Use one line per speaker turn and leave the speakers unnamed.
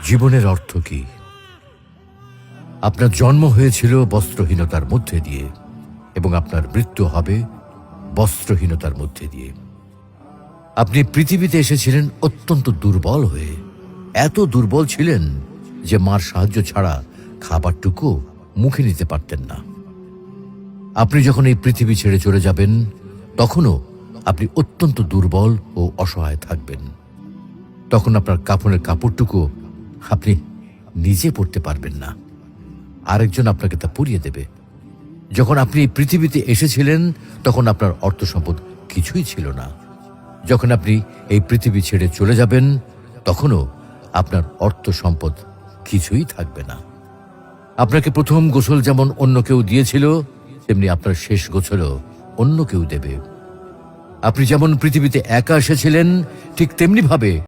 জীবনের অর্থ কি? আপনার জন্ম হয়েছিল বস্ত্রহীনতার মধ্যে দিয়ে এবং আপনার মৃত্যু হবে বস্ত্রহীনতার মধ্যে দিয়ে। আপনি পৃথিবীতে এসেছিলেন অত্যন্ত দুর্বল হয়ে। এত দুর্বল ছিলেন যে মার সাহায্য ছাড়া খাবারটুকু মুখে নিতে পারতেন না। আপনি যখন এই পৃথিবী ছেড়ে চলে যাবেন তখনও আপনি অত্যন্ত দুর্বল ও অসহায় থাকবেন। তখন আপনার কাফনের কাপড়টুকু আপনি নিজে পরতে পারবেন না, আরেকজন আপনাকে তা পরিয়ে দেবে। যখন আপনি এই পৃথিবীতে এসেছিলেন তখন আপনার অর্থ সম্পদ কিছুই ছিল না। যখন আপনি এই পৃথিবী ছেড়ে চলে যাবেন তখনও আপনার অর্থ সম্পদ কিছুই থাকবে না। আপনাকে প্রথম গোসল যেমন অন্য কেউ দিয়েছিল, তেমনি আপনার শেষ গোসলও অন্য কেউ দেবে। আপনি যেমন পৃথিবীতে একা এসেছিলেন, ঠিক তেমনি ভাবে